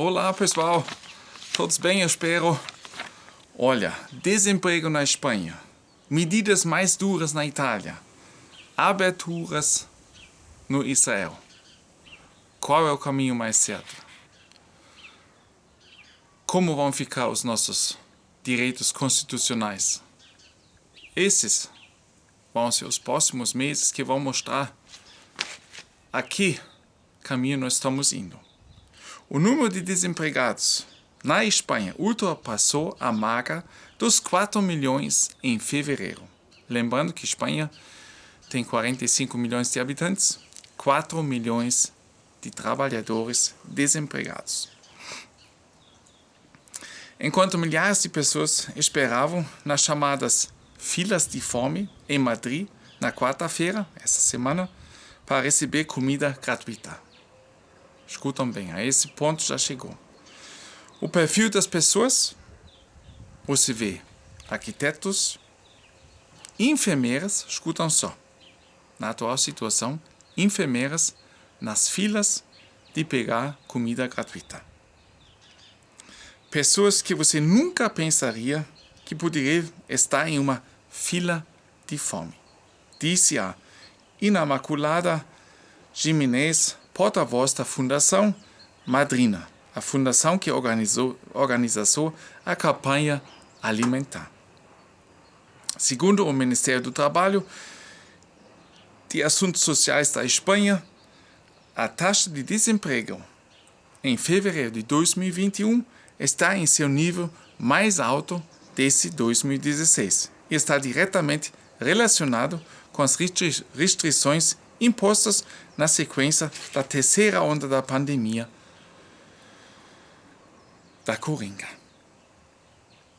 Olá, pessoal. Todos bem, eu espero. Olha, desemprego na Espanha, medidas mais duras na Itália, aberturas no Israel. Qual é o caminho mais certo? Como vão ficar os nossos direitos constitucionais? Esses vão ser os próximos meses que vão mostrar a que caminho nós estamos indo. O número de desempregados na Espanha ultrapassou a marca dos 4 milhões em fevereiro. Lembrando que a Espanha tem 45 milhões de habitantes, 4 milhões de trabalhadores desempregados. Enquanto milhares de pessoas esperavam nas chamadas filas de fome em Madrid na quarta-feira, essa semana, para receber comida gratuita. Escutam bem, a esse ponto já chegou. O perfil das pessoas, você vê arquitetos, enfermeiras, escutam só, na atual situação, enfermeiras nas filas de pegar comida gratuita. Pessoas que você nunca pensaria que poderiam estar em uma fila de fome. Disse a Imaculada Jiménez, porta-voz da Fundação Madrina, a fundação que organizou a campanha alimentar. Segundo o Ministério do Trabalho e Assuntos Sociais da Espanha, a taxa de desemprego em fevereiro de 2021 está em seu nível mais alto desde 2016 e está diretamente relacionado com as restrições impostas na sequência da terceira onda da pandemia da Coringa.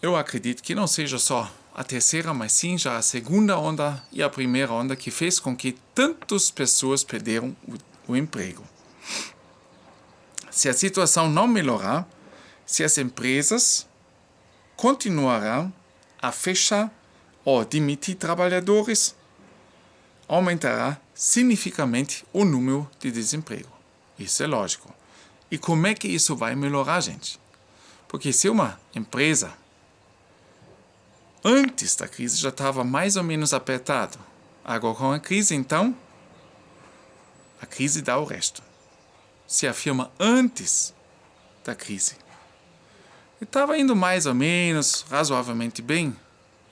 Eu acredito que não seja só a terceira, mas sim já a segunda onda e a primeira onda que fez com que tantas pessoas perderam o emprego. Se a situação não melhorar, se as empresas continuarão a fechar ou demitir trabalhadores, aumentará significativamente o número de desemprego. Isso é lógico. E como é que isso vai melhorar, gente? Porque se uma empresa, antes da crise, já estava mais ou menos apertado, agora com a crise, então, a crise dá o resto. Se a firma antes da crise estava indo mais ou menos, razoavelmente bem,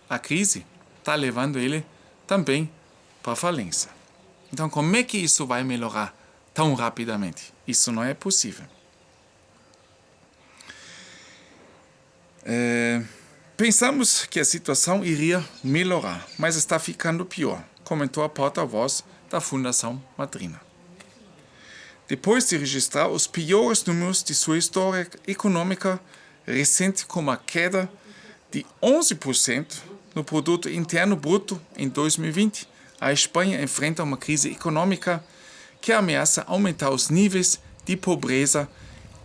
a crise está levando ele também para a falência. Então, como é que isso vai melhorar tão rapidamente? Isso não é possível. Pensamos que a situação iria melhorar, mas está ficando pior, comentou a porta-voz da Fundação Madrina. Depois de registrar os piores números de sua história econômica recente, com uma queda de 11% no produto interno bruto em 2020, a Espanha enfrenta uma crise econômica que ameaça aumentar os níveis de pobreza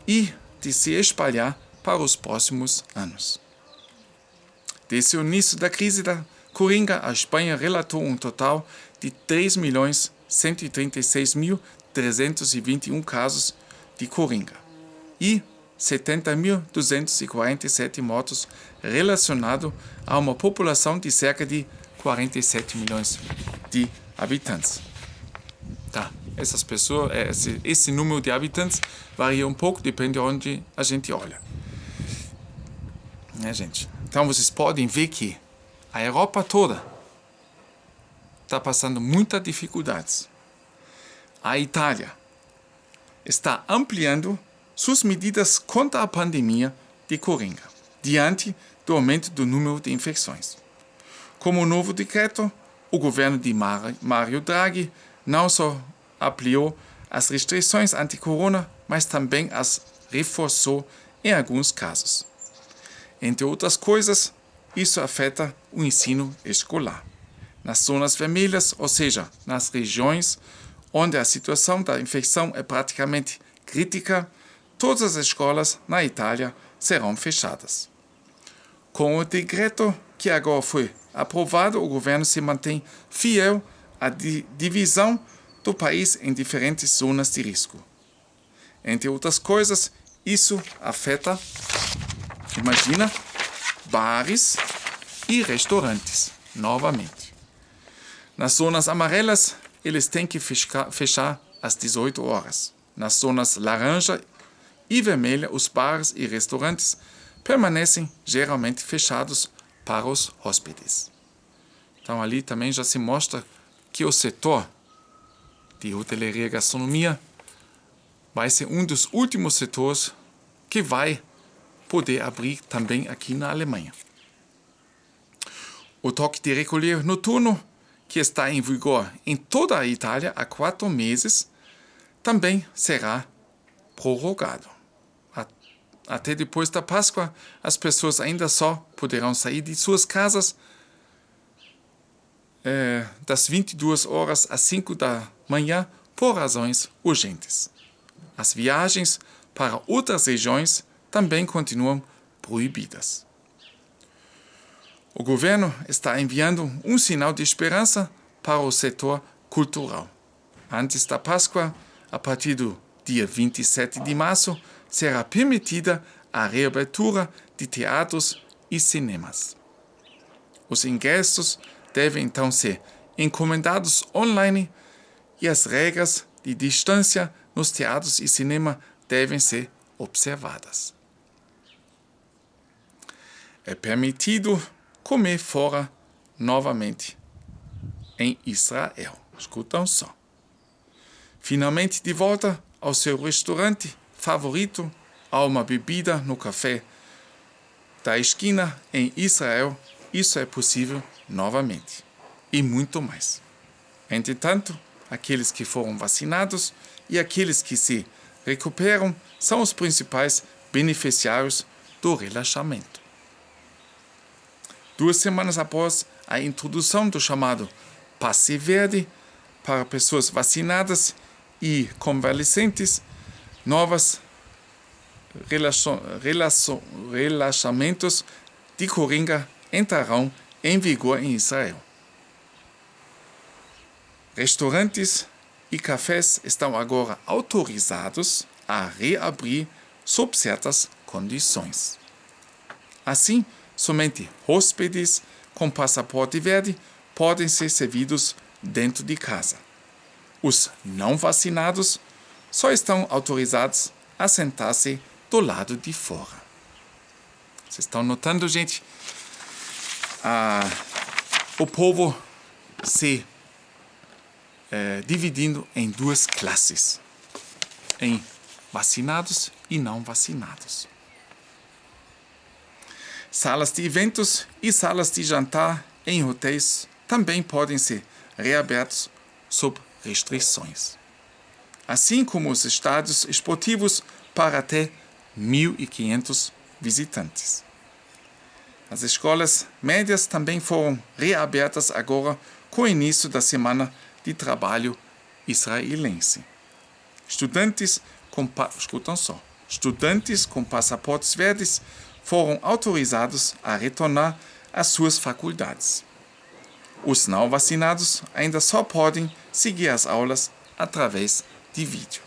e de se espalhar para os próximos anos. Desde o início da crise da Coringa, a Espanha relatou um total de 3.136.321 casos de Coringa e 70.247 mortos relacionados a uma população de cerca de 47 milhões de habitantes. Tá, essas pessoas, esse número de habitantes varia um pouco, depende de onde a gente olha. Gente? Então vocês podem ver que a Europa toda está passando muitas dificuldades. A Itália está ampliando suas medidas contra a pandemia de Coringa, diante do aumento do número de infecções. Como o novo decreto, o governo de Mario Draghi não só ampliou as restrições anti-corona, mas também as reforçou em alguns casos. Entre outras coisas, isso afeta o ensino escolar. Nas zonas vermelhas, ou seja, nas regiões onde a situação da infecção é praticamente crítica, todas as escolas na Itália serão fechadas. Com o decreto que agora foi aprovado, o governo se mantém fiel à divisão do país em diferentes zonas de risco. Entre outras coisas, Isso afeta, imagina, bares e restaurantes, novamente. Nas zonas amarelas, eles têm que fechar às 18 horas. Nas zonas laranja e vermelha, os bares e restaurantes permanecem geralmente fechados para os hóspedes. Então, ali também já se mostra que o setor de hotelaria e gastronomia vai ser um dos últimos setores que vai poder abrir também aqui na Alemanha. O toque de recolher noturno, que está em vigor em toda a Itália há 4 meses, também será prorrogado. Até depois da Páscoa, as pessoas ainda só poderão sair de suas casas das 22 horas às 5 da manhã por razões urgentes. As viagens para outras regiões também continuam proibidas. O governo está enviando um sinal de esperança para o setor cultural. Antes da Páscoa, a partir do dia 27 de março, será permitida a reabertura de teatros e cinemas. Os ingressos devem então ser encomendados online e as regras de distância nos teatros e cinema devem ser observadas. É permitido comer fora novamente em Israel. Escutam só. Finalmente de volta ao seu restaurante favorito, há uma bebida no café da esquina em Israel. Isso é possível novamente. E muito mais. Entretanto, aqueles que foram vacinados e aqueles que se recuperam são os principais beneficiários do relaxamento. 2 semanas após a introdução do chamado passe verde para pessoas vacinadas e convalescentes, novos relaxamentos de coringa entrarão em vigor em Israel. Restaurantes e cafés estão agora autorizados a reabrir sob certas condições. Assim, somente hóspedes com passaporte verde podem ser servidos dentro de casa. Os não vacinados só estão autorizados a sentar-se do lado de fora. Vocês estão notando, gente? O povo se dividindo em 2 classes, em vacinados e não vacinados. Salas de eventos e salas de jantar em hotéis também podem ser reabertos sob restrições, assim como os estádios esportivos para até 1.500 visitantes. As escolas médias também foram reabertas agora com o início da semana de trabalho israelense. Estudantes com passaportes verdes foram autorizados a retornar às suas faculdades. Os não vacinados ainda só podem seguir as aulas através de vídeo.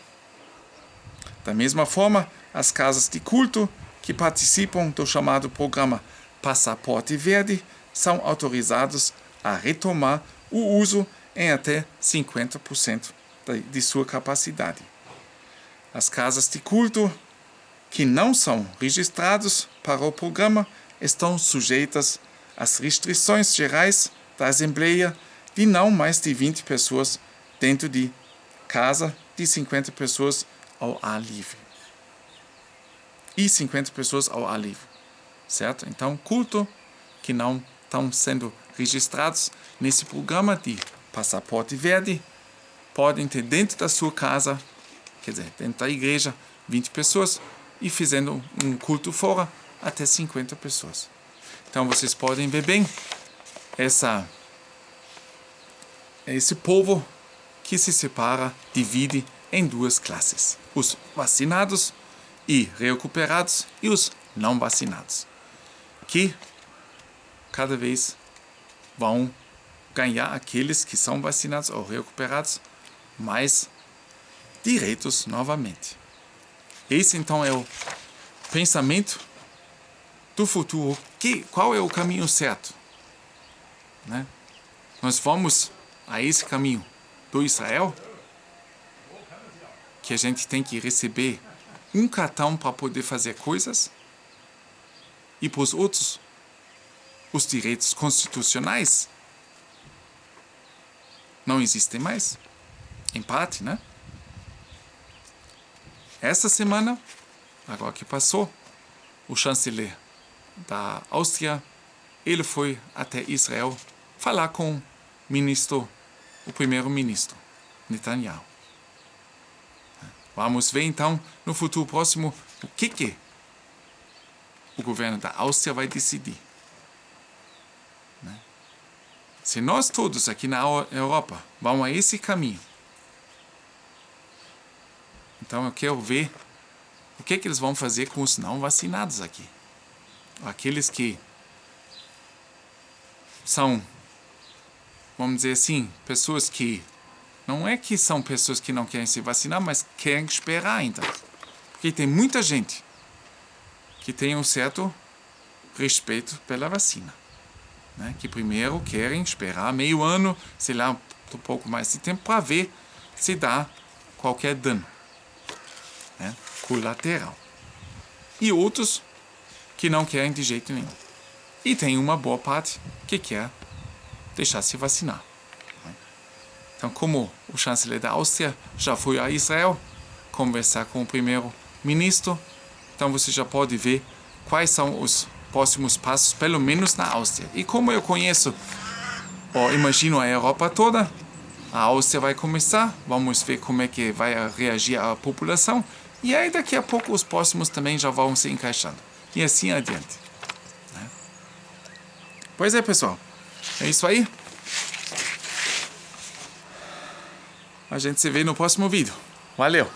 Da mesma forma, as casas de culto que participam do chamado programa Passaporte Verde são autorizados a retomar o uso em até 50% de sua capacidade. As casas de culto que não são registrados para o programa estão sujeitas às restrições gerais da Assembleia de não mais de 20 pessoas dentro de casa, de 50 pessoas ao ar livre. E 50 pessoas ao ar livre. Certo? Então, culto que não estão sendo registrados nesse programa de passaporte verde podem ter dentro da sua casa, quer dizer, dentro da igreja, 20 pessoas e fazendo um culto fora até 50 pessoas. Então vocês podem ver bem esse povo que se separa, divide em 2 classes. Os vacinados e recuperados e os não vacinados, que cada vez vão ganhar aqueles que são vacinados ou recuperados mais direitos novamente. Esse então é o pensamento do futuro. Qual é o caminho certo? Né? Nós vamos a esse caminho do Israel, que a gente tem que receber um cartão para poder fazer coisas, e para os outros, os direitos constitucionais não existem mais, em parte, né? Essa semana, agora que passou, o chanceler da Áustria, ele foi até Israel falar com o primeiro-ministro, Netanyahu. Vamos ver então, no futuro próximo, o que o governo da Áustria vai decidir. Né? Se nós todos aqui na Europa vamos a esse caminho, então eu quero ver o que eles vão fazer com os não vacinados aqui. Aqueles que são, vamos dizer assim, pessoas que não é que são pessoas que não querem se vacinar, mas querem esperar ainda. Porque tem muita gente que tem um certo respeito pela vacina. Né? Que primeiro querem esperar meio ano, sei lá, um pouco mais de tempo, para ver se dá qualquer dano, né? Colateral. E outros que não querem de jeito nenhum. E tem uma boa parte que quer deixar se vacinar. Então, como o chanceler da Áustria já foi a Israel conversar com o primeiro-ministro, então você já pode ver quais são os próximos passos, pelo menos na Áustria. E como eu conheço, imagino a Europa toda, a Áustria vai começar, vamos ver como é que vai reagir a população, e aí daqui a pouco os próximos também já vão se encaixando. E assim adiante. Né? Pois é, pessoal. É isso aí. A gente se vê no próximo vídeo. Valeu!